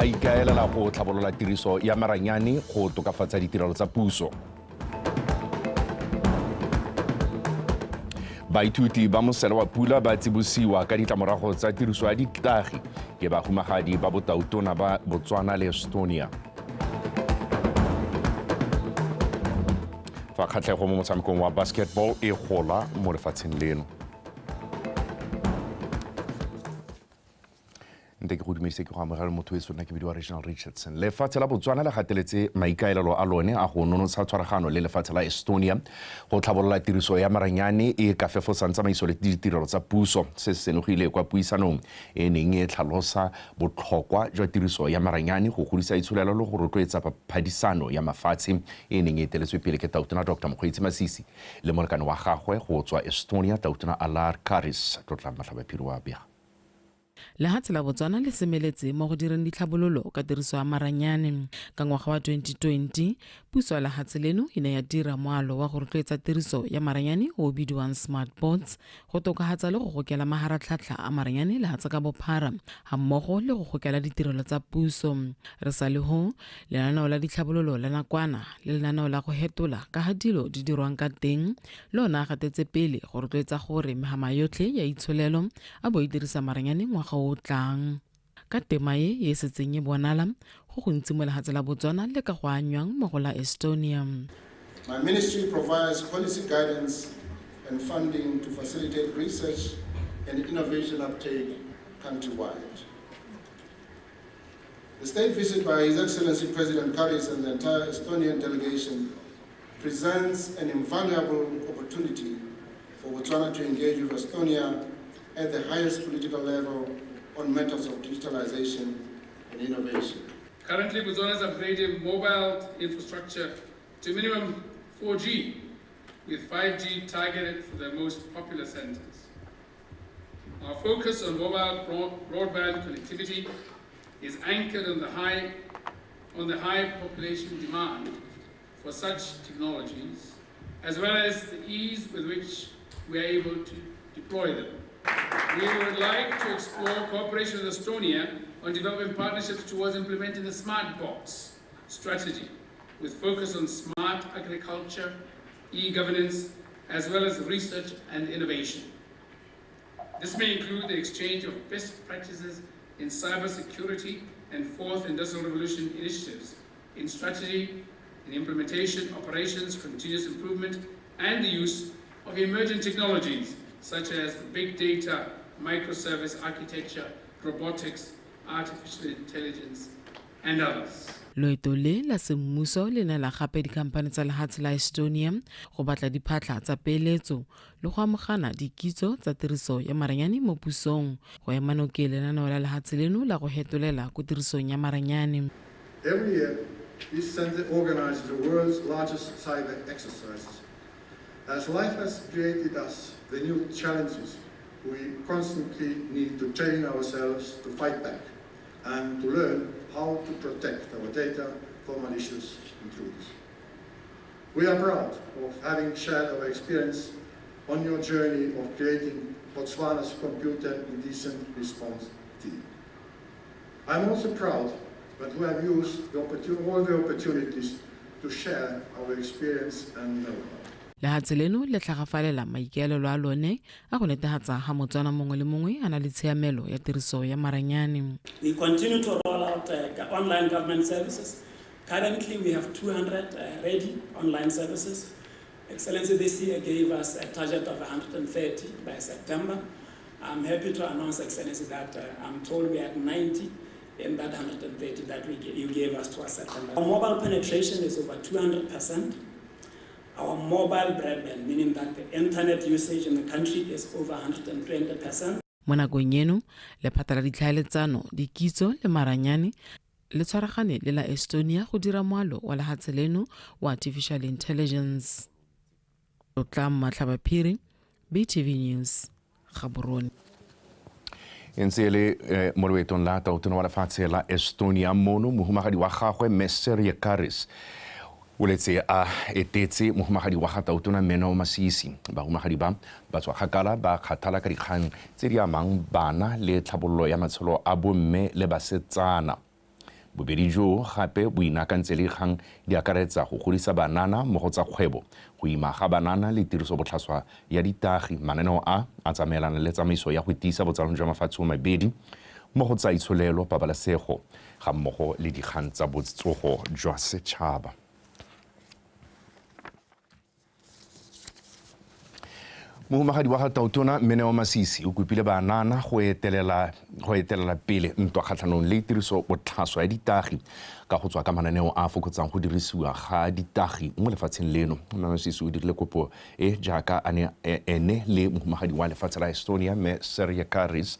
a ikaelela go tlhabolola tiriso ya maranyane go tokafatsa ditirelo tsa puso. Baithuti ba mosela wa pula ba tsibosiwa ka ditlamorago tsa tiriso ya diktage ke bahumagadi ba botautona ba Botswana le Estonia. Fa kgatlhego mo motshamekong wa basketball e gola mo lefatsheng leno. Ke go dumedisa ke go amogela motho e sona ke bidiwa Regional Richardson. Lefatshe la Botswana le gateletse maikaelelo a lone a go nonotsha tshwaragano le lefatshe la Estonia go tlhabolola tiriso ya maranyane e ka fefosang tsamaiso le ditirelo tsa puso. Se se senogile kwa puisanong e neng e tlhalosa botlhokwa jwa tiriso ya maranyane go godisa itsholelo le go rotloetsa phadisano ya mafatshe e neng e eteletswe pele ke Tautona Dr. Mokgweetsi Masisi le molekane wa gagwe go tswa Estonia Tautona Alar Karis tlotla matlhabaphiri wa bega. Lefatshe la Botswana le semeletse mo go direng ditlhabololo ka tiriso ya maranyane ka ngwaga wa 2020 puso ya lefatshe leno e ne ya dira moalo wa go rotloetsa tiriso ya maranyane o bidiwang smart boards go tokafatsa le go gokela maharatlhatlha a maranyane lefatshe ka bophara hammogo le go gokela ditirelo tsa puso. Re sa le ho lenaneo la ditlhabololo la nakwana le lenaneo la go hetola ka ga dilo di dirwang ka teng lona gatetse pele go rotloetsa gore mehama yotlhe ya itsholelo a bo e dirisa maranyane ngwaga o tlang. Ka tema e setseng e bonala go gontsi mo lefatshe la Botswana le ka go anywang mo go la Estonia. My ministry provides policy guidance and funding to facilitate research and innovation uptake countrywide. The state visit by His Excellency President Karis and the entire Estonian delegation presents an invaluable opportunity for Botswana to engage with Estonia at the highest political level on matters of digitalization and innovation. Currently, Botswana is upgrading mobile infrastructure to minimum 4G, with 5G targeted for the most popular centers. Our focus on mobile broadband connectivity is anchored on the high population demand for such technologies, as well as the ease with which we are able to deploy them. We would like to explore cooperation with Estonia on developing partnerships towards implementing the smart box strategy, with focus on smart agriculture, e-governance, as well as research and innovation. This may include the exchange of best practices in cybersecurity and fourth industrial revolution initiatives in strategy, in implementation, operations, continuous improvement, and the use of emerging technologies such as big data, microservice architecture, robotics, artificial intelligence, and others. Loeto le la semmuso le ne la gape dikhampani tsa lefatshe la Estonia go batla diphatla tsa peeletso le go amogana dikitso tsa tiriso ya maranyane mo pusong go ema nokeng lenaneo la lefatshe leno la go hetolela ko tirisong ya maranyane. Every year, this center organizes the world's largest cyber exercises. As life has created us the new challenges, we constantly need to train ourselves to fight back and to learn how to protect our data from malicious intruders. We are proud of having shared our experience on your journey of creating Botswana's computer indecent response team. I'm also proud that we have used all the opportunities to share our experience and know-how. Lefatshe leno le tlhagafalela maikaelelo a lone a go netefatsa ga Motswana mongwe le mongwe a na le tshiamelo ya tiriso ya maranyane. We continue to roll out online government services. Currently, we have 200 ready online services. Excellency this year gave us a target of 130 by September. I'm happy to announce, Excellency, that I'm told we are at 90 in that 130 that you gave us to us September. Our mobile penetration is over 200%. Our mobile broadband, meaning that the internet usage in the country is over 120%. Mo nakong eno lephata la ditlhaeletsano dikitso le maranyane le tshwaragane le la Estonia go dira moalo wa lefatshe leno wa artificial intelligence. Tlotla Matlhabaphiri, BTV News, Gaborone. Ntse le mo loetong la tautona wa lefatshe la Estonia mono mohumagadi wa gagwe Messer Karis o letse a etetse mohumagadi wa ga tautona Meno Masisi bahumagadi ba tswa gakala ba kgathala ka dikgang tse di amang bana le tlhabololo ya matshelo a bomme le basetsana. bobedi jo gape bo inakantse le kgang di akaretsa go godisa banana mo go tsa kgwebo go ima ga banana le tiriso botlhaswa ya ditagi. Mananeo a tsamaelana le tsamaiso ya go tiisa botsalano jwa mafatshe mabedi mo go tsa itsholelo, pabalesego ga mmogo le dikgang tsa botsogo jwa setšhaba. Mohumagadi wa Gautona Meneo Masisi o kopile banana go etelela pele ntwa kgatlhanong le tiriso botlhaswa ya ditagi ka go tswa ka mananeo a fokotsang go dirisiwa ga ditagi mo lefatsheng leno. Masisi o dirile kopo jaaka ene le mohumagadi wa lefatshe la Estonia Sergei Karis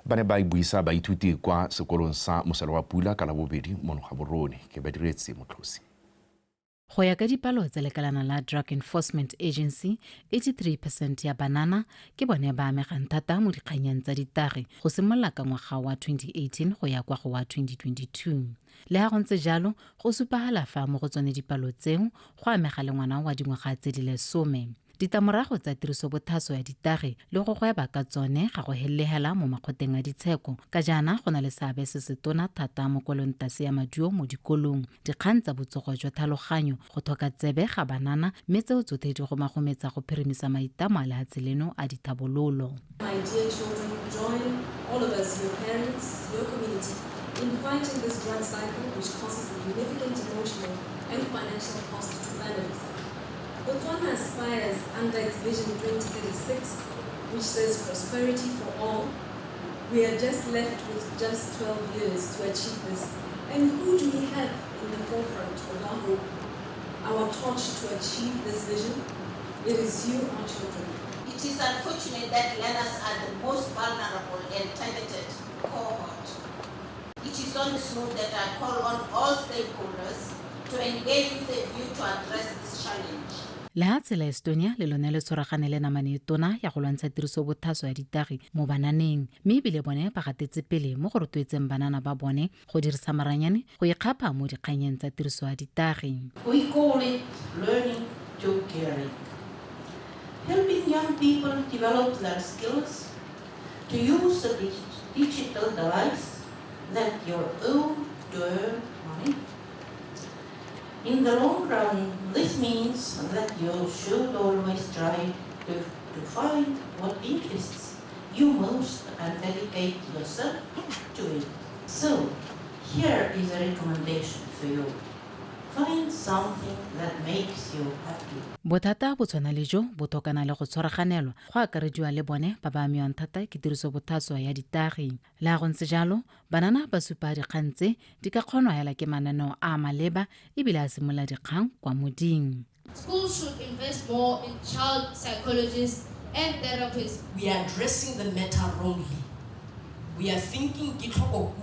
ba ne ba buisa baithuti kwa sekolong sa Mosele wa Pula ka la bobedi mo Gaborone. Ke badiretse Motlosi. Go ya ka dipalo tsa lekalana la Drug Enforcement Agency, 83% ya banana ke bone ba amegang thata mo dikganyeng tsa ditagi go simolola ka ngwaga wa 2018 go ya kwa go wa 2022. Le ha go ntse jalo, go supagala fa mo go tsone dipalo tseo go amega le ngwana wa dingwaga tse di 10. Ditamorago tsa tiriso botlhaswa ya ditagi le go gweba ka tsone ga go hellegela mo makgoteng a ditsheko, ka jaana go na le seabe se se tona thata mo kolontase ya maduo mo dikolong, dikgang tsa botsogo jwa tlhaloganyo, go tlhoka tsebe ga banana, mme tseo tsotlhe di go magometsa go phirimisa maitamo a lefatshe leno a dithabololo. My dear children, join all of us, your parents, your community, in fighting this drug cycle which causes significant emotional and financial cost to families. Botswana aspires under its Vision 2036, which says prosperity for all. We are just left with just 12 years to achieve this. And who do we have in the forefront of our hope, our torch to achieve this vision? It is you, our children. It is unfortunate that learners are the most vulnerable and targeted cohort. It is on this note that I call on all stakeholders to engage with a view to address this challenge. Lefatshe la Estonia le lone le tshwaragane le namane tona ya go lwantsha tiriso botlhaswa ya ditagi mo bananeng, mme ebile bone ba gatetse pele mo go rotloetseng banana ba bone go dirisa maranyane go ikgapa mo dikganyeng tsa tiriso ya ditagi. We call it learning to caring. Helping young people develop their skills to use the digital device that your own to earn money. In the long run, this means that you should always try to find what interests you most and dedicate yourself to it. So, here is a recommendation for you. Find something that makes you happy. Bothata bo tshwana le jo bo tokana le go tshwaraganelwa go akarediwa le bone ba ba amiwang thata ke tiriso botlhaswa ya ditagi. Le ha go ntse jalo, banana ba supa dikgang tse di ka kgonwa hela ke mananeo a maleba ebile a simolola dikgang kwa moding. Schools should invest more in child psychologists and therapists. We are addressing the matter wrongly. We are thinking or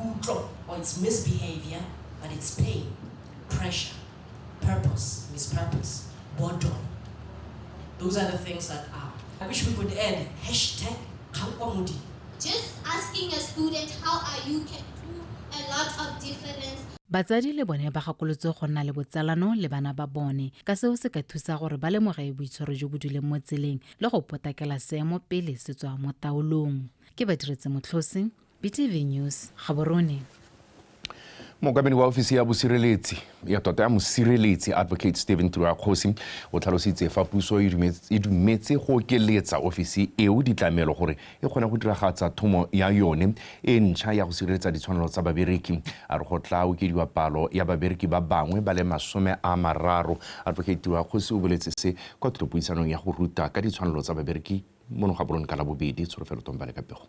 it's misbehavior, but it's pain, pressure, purpose, mispurpose, boredom. Those are the things that are. I wish we could add #Kangwamudi. Just asking a student how are you can do a lot of difference. Batsadi le bone ba gakolotse go nna le botsalano le bana ba bone ka seo se ka thusa gore ba lemoge boitshwaro jo bo duleng mo tseleng le go potakela seemo pele se tswa mo taolong. Ke badiretse Motlosi, BTV News, Gaborone. Mokamedi wa ofisi ya bosireletsi ya tota ya mosireletsi Advocate Stephen Turakgosi o tlhalositse fa puso e dumetse go okeletsa ofisi eo ditlamelo gore e kgone go diragatsa thomo ya yone e ntšha ya go sireletsa ditshwanelo tsa babereki. A re go tla okediwa palo ya babereki ba bangwe ba le 30. Advocate Turakgosi o boletse se kwa thutapuisanong ya go ruta ka ditshwanelo tsa babereki mo Gaborone ka la bobedi. Tsholofelo Tombale ka pego.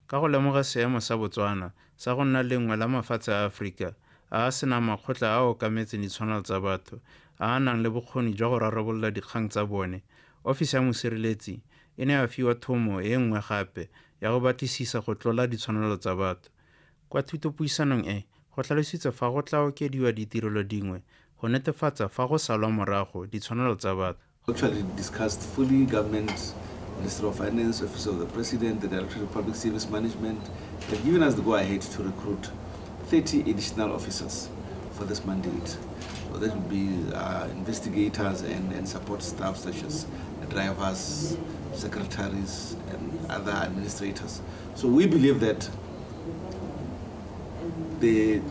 Ka go lemoga seemo sa Botswana sa go nna lengwe la mafatshe a Afrika a a sena makgotla a okametseng ditshwanelo tsa batho a a nang le bokgoni jwa go rarabolola dikgang tsa bone, ofisi ya mosireletsi e ne ya fiwa thomo e nngwe gape ya go batlisisa go tlola ditshwanelo tsa batho. Kwa thutopuisanong e go tlhalositse fa go tla okediwa ditirelo dingwe go netefatsa fa go salwa morago ditshwanelo tsa batho. Actually discussed fully government, Minister of Finance, Office of the President, the Directorate of Public Service Management, have given us the go-ahead to recruit 30 additional officers for this mandate. So that would be investigators and support staff such as drivers, secretaries, and other administrators. So we believe that the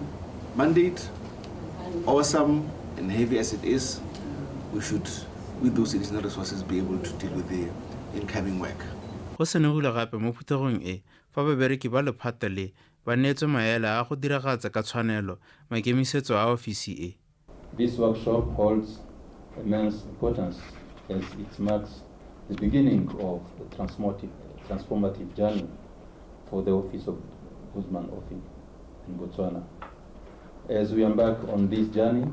mandate, awesome and heavy as it is, we should, with those additional resources, be able to deal with the incoming work. Go senegile gape mo phuthegong e fa babereki ba lephata le ba neetswe maele a go diragatsa ka tshwanelo maikemisetso a ofisi e. This workshop holds immense importance as it marks the beginning of a transformative journey for the Office of Ombudsman in Botswana. As we embark on this journey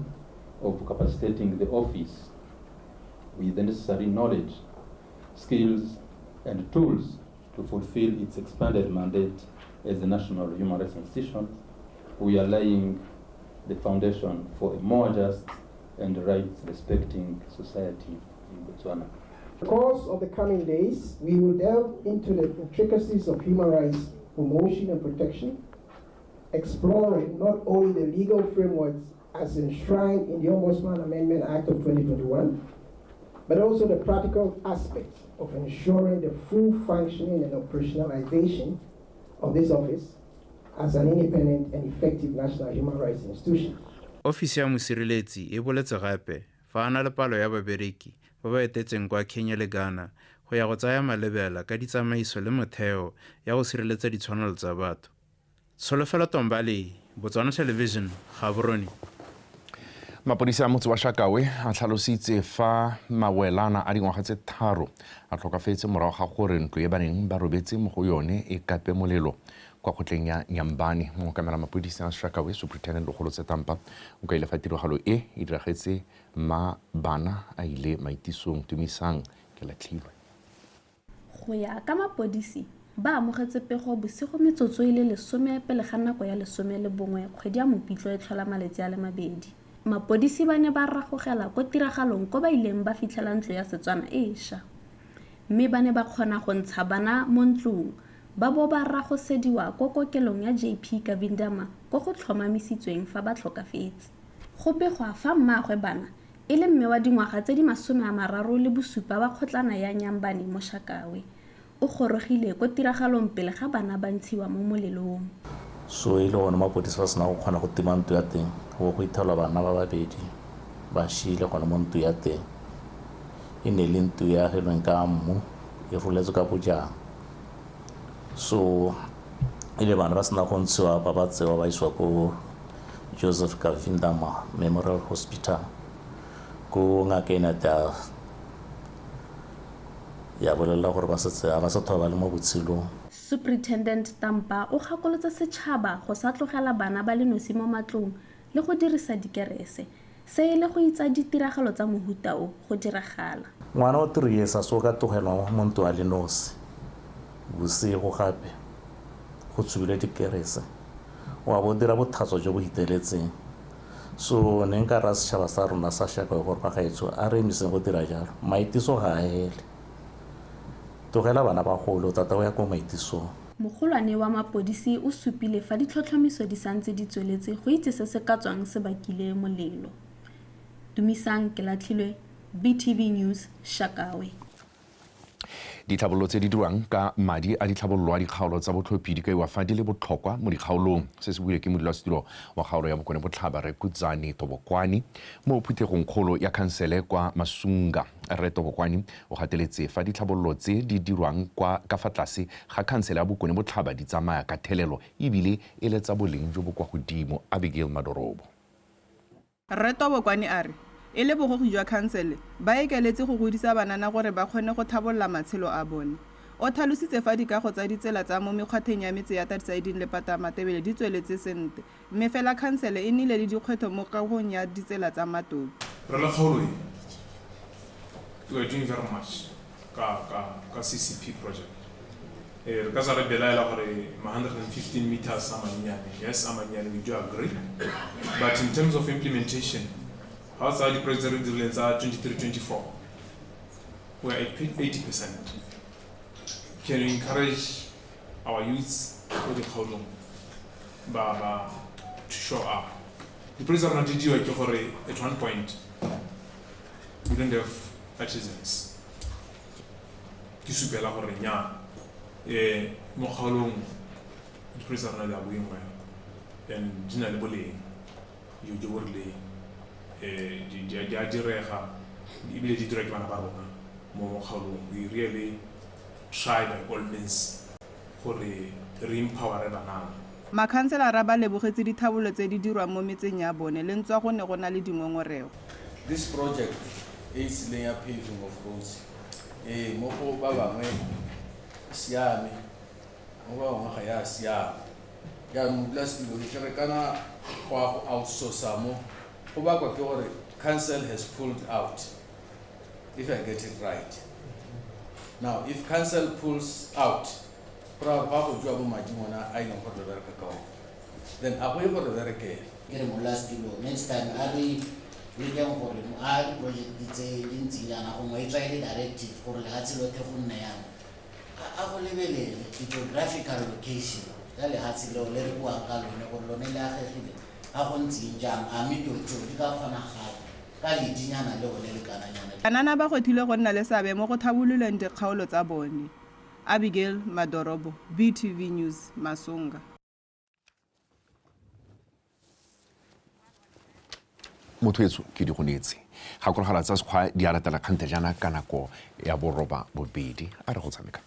of capacitating the office with the necessary knowledge, skills, and tools to fulfill its expanded mandate as a national human rights institution, we are laying the foundation for a more just and rights-respecting society in Botswana. In the course of the coming days, we will delve into the intricacies of human rights promotion and protection, exploring not only the legal frameworks as enshrined in the Ombudsman Amendment Act of 2021, but also the practical aspects of ensuring the full functioning and operationalization of this office as an independent and effective national human rights institution. Ofisi ya mosireletsi e boletse gape fa ana le palo ya babereki ba ba etetseng kwa Kenya le Ghana go ya go tsaya malebela ka ditsamaiso le motheo ya go sireletsa ditshwanelo tsa batho. Tsholofelo Tombale, Botswana Television, Gaborone. Mapodisa a motse wa Shakawe a tlhalositse fa mawelana a dingwaga tse 3 a tlhokafetse morago ga gore ntlo e baneng ba robetse mo go yone e kape molelo kwa kgotleng ya Nyambane. Mo kamela mapodisa a Shakawe Superintendent Lekgolo Tampa o ka ile fa tiragalo e diragetse bana a ile maitisong tumisang ke latlhilwe. Go ya ka mapodisi ba amogetse pego bosigo metsotso ile 10 pele ga nako ya 11 kgwedi ya Mopitlwe e tlhola maletsi a le 2. Mapodisi ba ne ba ragogela ko tiragalong ko ba ileng ba fitlhela ntlo ya Setswana e sha. Mme ba ne ba kgona go ntsha bana mo ntlong ba bo ba ragosediwa ko kokelong ya JP Kavindama ko go tlhomamisitsweng fa ba tlhokafetse. Go pegwa fa mmaagwe bana e le mme wa dingwaga tse di 37 ba kgotlana ya Nyambane mo Shakawe. O gorogile ko tiragalong pele ga bana ba ntshiwa mo molelong. So ile gona mapodisa ba sena go kgona go tima ntlo ya teng go ithala bana ba babedi ba shile gona mo ntlo ya teng e ne le ntlo ya helweng ka mmu e ruletse ka bojang. So ile bana ba sena go ntshiwa ba ba tsewa ba iswa ko Joseph Kavindama Memorial Hospital ko ngakena ta ya bolela gore ba setse a ba sa thoba le mo botshilong. Superintendent Tampa o gakolotse setšhaba go sa tlogela bana ba le nosi mo matlong le go dirisa dikerese se ile go itsa ditiragalo tsa mohuta o go diragala. Ngwana o 3 years a so ka togelwa mo ntwa le nosi bosigo gape go tsubile dikerese wa bo dira bothatso jo bo hiteletseng. So ne nka ra setšhaba sa rona sa Shakawe gore ba gaetso a re emiseng go dira jalo maitiso ga a hele togela bana ba golo tata o ya ko maitisong. Mogolwane wa mapodisi o supile fa ditlhotlhomiso di santse di tsweletse go itse se se ka tswang se bakile molelo. Dumisang ke latlhilwe, BTV News, Shakawe. Ditlhabololo tse di dirwang ka madi a ditlhabololo a dikgaolo tsa botlhophi di kaiwa fa di le botlhokwa mo dikgaolong. Se se buile ke modulasetilo wa kgaolo ya Bokone Botlhaba Re Kudzani Tobokwani mo phuthegong kgolo ya khansele kwa Masunga. Re Tobokwani o gateletse fa ditlhabololo tse di dirwang ka fa tlase ga khansele ya Bokone Botlhaba di tsamaya ka thelelo ebile e letsa boleng jo bo kwa godimo. Abigail Madorobo. Re Tobokwani a re e le bogogi jwa khansele ba ekeletse go godisa banana gore ba kgone go thabolola matshelo a bone. O tlhalositse fa dikago tsa ditsela tsa mo mekgwatheng ya metse ya Tadisaiding le Patamatebele di tsweletse sente mme fela khansele e nnile le dikgwetho mo kagong ya ditsela tsa Matobi. Re la kgaolo we are doing very much ka CCP project. Re ka sa re belaela gore 115 meters a mannyane. Yes, a mannyane, we do agree. But in terms of implementation, outside the project resilience 23-24, we are at 80%. Can we encourage our youths with the Khaolong to show up? The president did you at one point, we didn't have artisans. Kisupela Horenya, Mo Khaolong, the president are going well, and Gina Lebole. you do really di a direga ebile di dira ke bana ba rona mo kgaolong. We really try by all means gore re empower banana. Makhanselara ba lebogetse dithabolo tse di dirwang mo metseng ya bone le ntswa go ne go na le dingongorego. This project is layer paving of roads. Mo go ba bangwe siame, mo ba bangwe ga ya siame. Ya mo plus dilo ke re kana go outsource mo go ba kwa ke gore council has pulled out, if I get it right. Now if council pulls out, proud ba go jwa bo madi mona a ina go re bereka ka o, then a go go re bereke ke re mo last dilo next time ari we can go re mo a project tse dintsinyana go mo e try directive gore le hatsi lo te go nna yana a go lebelele geographical location ya le hatsi lo le re bua ka lone go lone le a gegile a go ntsinjang a mitotso di ka kgona gape ka le dinyana le go le kananyana. Banana ba gothile go nna le sabe mo go thabuloleng dikgaolo tsa bone. Abigail Madorobo, BTV News, Masonga. Mothoetso ke di gonetse ga kologala tsa sekgwa di a latela kgantejana ka nako ya boroba bobedi a re go tshameka.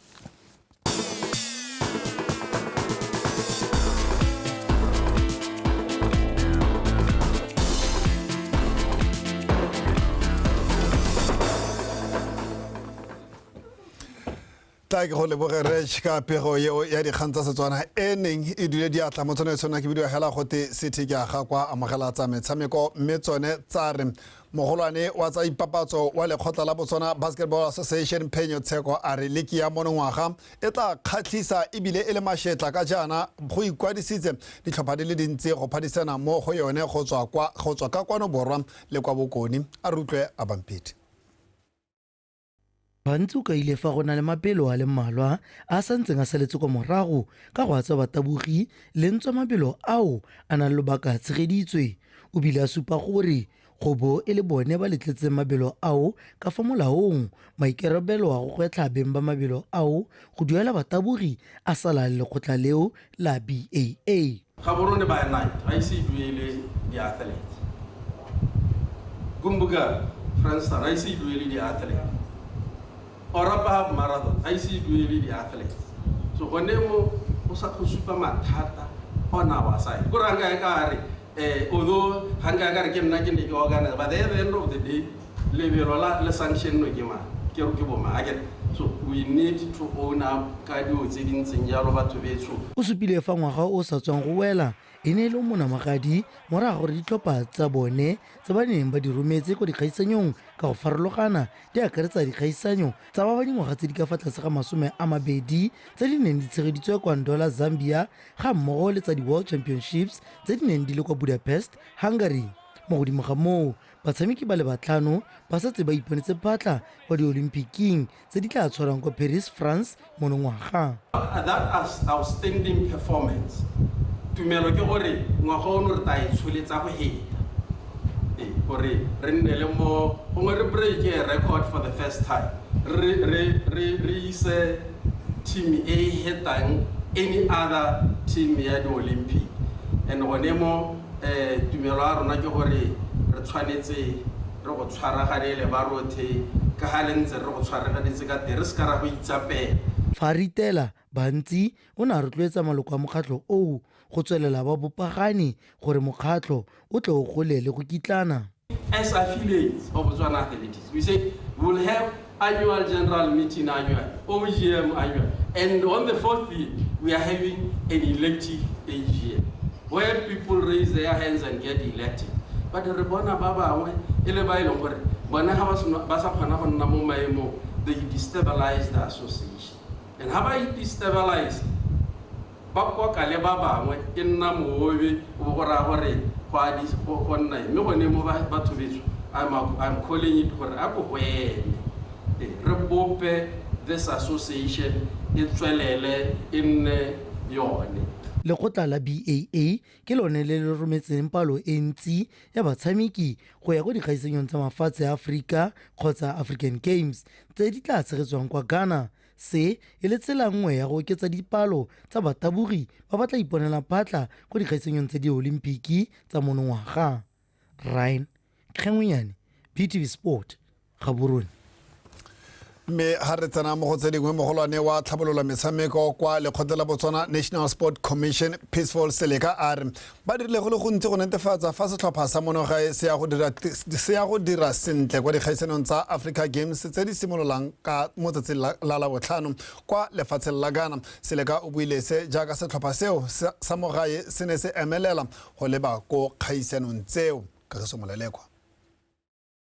ta ke go lebogere ka pego yeo ya dikgang tsa Setswana e neng e dule di atla mo tsone tsona ke bidio hela gote city ke aga kwa amogela tsa metshameko mme tsone tsa re mogolwane wa tsa ipapatso wa lekgotla la Botswana Basketball Association Phenyo Tsheko a re leki ya monongwaga e tla kgatlhisa ebile e le mashetla ka jana go ikwadisitse ditlhopha di le dintsi go phadisana mo go yone go tswa ka kwano borwa le kwa bokoni a rutlwe a bampedi. Bantsi o ka ile fa go na le mapelo a le mmalwa a santseng a saletse kwa morago ka go atsa batabogi le ntswa mapelo ao a nang lobaka a tshegeditswe o bile a supa gore go bo e le bone ba letletseng mabelo ao ka fa molaong maikerabelo a go gwetla beng ba mabelo ao go duela batabogi a sala le lekgotla leo la BAA. Ga borone ba night ga ise duele di athletes Gumbuga France ga ise duele di athletes Orapa marathon I see dueli di athletes so konemo o sa go supa mathata ona wa side go ranga ka re although hanga ka re ke nna ke ne ke organize but at the end of the day lebelo la sanction no ke ma ke bo ma again so we need to own up ka dio tse dintseng ya lo batho betso o supile fa ngwaga o sa tswang go wela e ne le mona magadi mora gore ditlhopha tsa bone tsa ba neng ba di rometse go dikgaisanyong ka go farologana di akaretsa dikgaisanyo tsa ba dingwaga tse di ka fa tlase ga 20 tse di neng di tshegeditswe kwa Ndola Zambia ga mmogo le tsa di-World Championships tse di neng di le kwa Budapest Hungary mo godimo ga moo batshameki ba le batlhano ba setse ba iponetse phatla kwa di-Olympiking tse di tla tshwarang kwa Paris France monongwaga. That outstanding performance tumelo ke gore ngwaga ono re ta itsholetsa go heta gore re nne le mo gongwe re break a record for the first time re ise team e hetang any other team ya di-Olympic and gone mo tumelo a rona ke gore re tshwanetse re go tshwaragane le ba rothe ka ga le ntse re go tshwaraganetse ka teng re se ka ra go itsapela. Fa ritela bantsi o ne a rotloetsa maloko a mokgatlho oo go tswelela ba bopagani gore mokgatlho o tle o gole le go kitlana. As affiliates of Botswana Athletics, we say we will have annual general meeting annual, OGM annual, and on the 4th year, we are having an elective AGM, where people raise their hands and get elected. But the Rebona Baba, they destabilize the association. And how about destabilize? Bakwa kale baba ngwe ke nna mowe o go ra gore kwa di go nna me go ne mo batho betso I'm calling it gore a go hwele re bope this association e tswelele in yone. Lekgotla la BAA ke lone le le rometseng palo e ntsi ya batshameki go ya go dikgaisenyong tsa mafatshe a Africa kgotsa African Games tse di tla tshegetswang kwa Ghana. Se e le tsela nngwe ya go oketsa dipalo tsa batabogi ba batla iponela phatla go dikgaisenyong tse di-Olimpiki tsa monongwaga. Ryan Kgengwenyane, BTV Sport, Gaborone. mme ha re tsena mo go tse dingwe mogolwane wa tlhabolola metshameko kwa lekgotla la Botswana National Sport Commission Peaceful Seleka a re ba dirile go le gontsi go netefatsa fa setlhopha sa monogae se ya go dira sentle kwa dikgaisanong tsa Africa Games tse di simololang ka mo tsatsing la botlhano kwa lefatsheng la Ghana. Seleka o buile se jaaka setlhopha seo sa mogae se ne se emelela go leba ko kgaisanong tseo ka se molelekwa.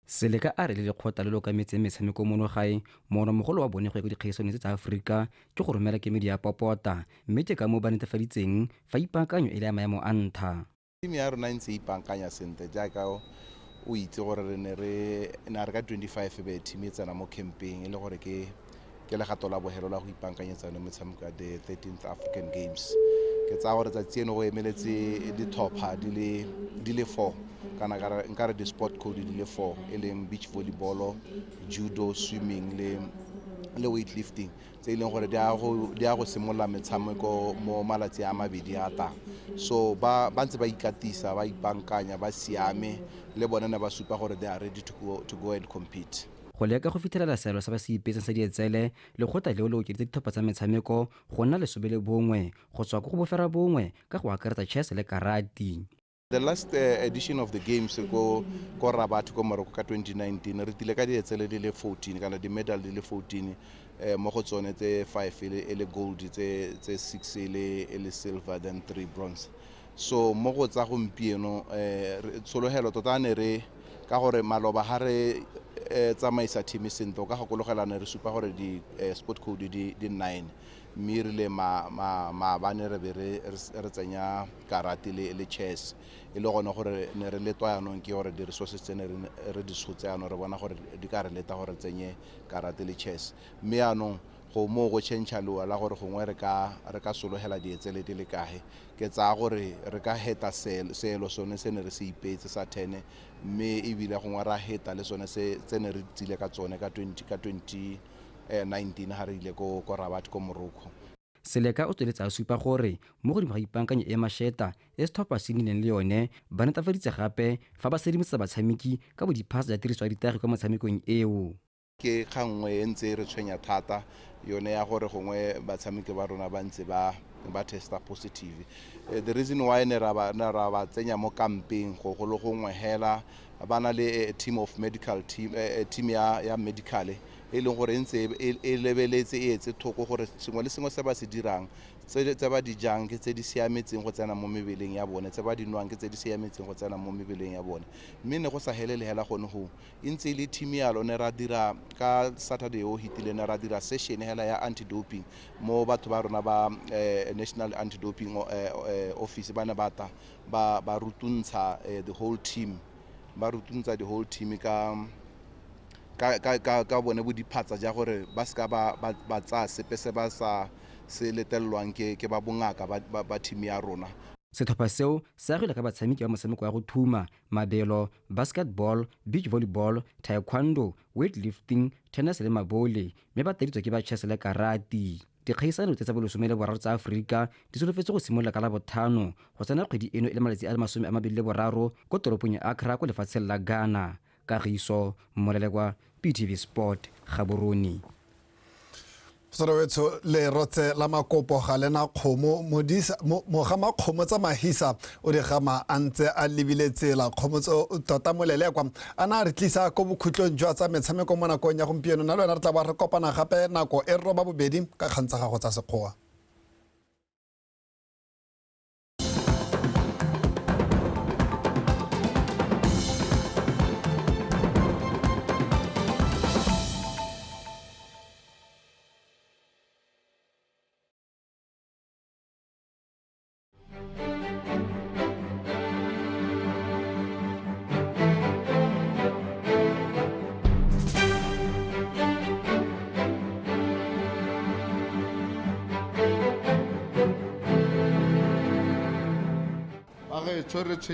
Seleka a re le lekgotla le lokametseng metshameko mono gae mono mogolo wa bone go ya go dikgaisanong tsa Aforika ke go romela kemedi ya popota mme ke ka moo ba netefaditseng fa ipaakanyo e le ya maemo a ntlha. Team ya rona ntse ipaakanya sentle jaaka o itse gore re ne re ka 25 be team e tsena mo camping e le gore ke legato la bohelo la go ipaakanyetsa le metshameko ya the 13th African Games. Ke tsa gore tsa tseno go emeletse di topper di le 4 kana nkare di sport code di le 4 e leng beach volleyball, judo, swimming le weightlifting tse ileng gore di a go simolola metshameko mo malatsi a mabedi a tang. So ba ntse ba ikatisa ba ipankanya ba siame le bona ne ba supa gore they are ready to go and compete. Go leka go fitlhelela seelo sa ba se ipetseng sa dietsele lekgotla leo le okeditse dithopha tsa metshameko go nna lesobe le bongwe go tswa go bofera bongwe ka go akaretsa chess le karate. The last edition of the games go Rabat ko Morocco ka 2019 re tile ka dietsele di le 14 kana di medal di le 14 mo go tsone tse 5 e le gold tse 6 e le silver then 3 bronze. So mo go tsa gompieno tshologelo tota ne re ka gore maloba ha re tsamaisa team sento ka gakologelana re supa gore di sport code di 9 mme re le ma bane re be re tsenya karate le chess e le gone gore ne re letwa yanong ke gore di resources tsene re di tshotse yanong re bona gore di ka re leta gore tsenye karate le chess mme yanong go mo go change lo la gore gongwe re ka solohela dietsele di le kae ke tsa gore re ka heta selo sone se ne re se ipetse sa 10 mme e bile gongwe ra heta le sone se tsene re tsile ka tsone ka 2019 ha re ile ko Rabat ko Morocco. Seleka o tsweletsa a supa gore mo godimo ga ipankanye e masheta e setlhopha se nnileng le yone ba netafaditse gape fa ba sedimotsa batshameki ka bodiphasa ja tiriso ya ditagi kwa motshamekong eo. Ke gangwe ntse re tshwenya thata yone ya gore gongwe batshameki ba rona ba ntse ba testa positive. The reason why ne ra ba tsenya mo camping go le gongwe hela bana le team of medical team ya medical e leng gore ntse e lebeletse e etse thoko gore sengwe le sengwe se ba se dirang tse ba di jang ke tse di siametseng go tsena mo mebeleng ya bone tse ba di nwang ke tse di siametseng go tsena mo mebeleng ya bone mme ne go sa helele hela gone go ntse le team ya lone ra dira ka Saturday o hitile ne ra dira session hela ya anti-doping mo batho ba rona ba National Anti-Doping Office bana bata ba rutuntsha the whole team ka bone bo diphatsa ja gore ba ska ba tsa sepe se ba sa se letelelwang ke ba bongaka ba team ya rona. Setlhopha seo se agile ka batshameki ba motshameko ya go thuma, mabelo, basketball, beach volleyball, taekwondo, weightlifting, tennis le mabole mme ba taditswe ke ba chess le karate. Dikgaisano tse tsa bolesome le boraro tsa Aforika di solofetse go simolola ka la botlhano go tsena kgwedi eno e le malatsi a le 23 ko toropong ya Accra kwa lefatsheng la Ghana. Kagiso Molelekwa, BTV Sport, Gaborone. Sorowetso le rotse la makopo ga lena kgomo mo ga makgomo tsa mahisa o di gama antse a lebile tsela kgomo tota Molelekwa ana re tlisa go bokhutlong jwa tsa metshameko mo nakong ya gompieno na lona re tla ba re kopana gape nako e roba bobedi ka kgantsa ga go tsa sekgowa. Tshwaretse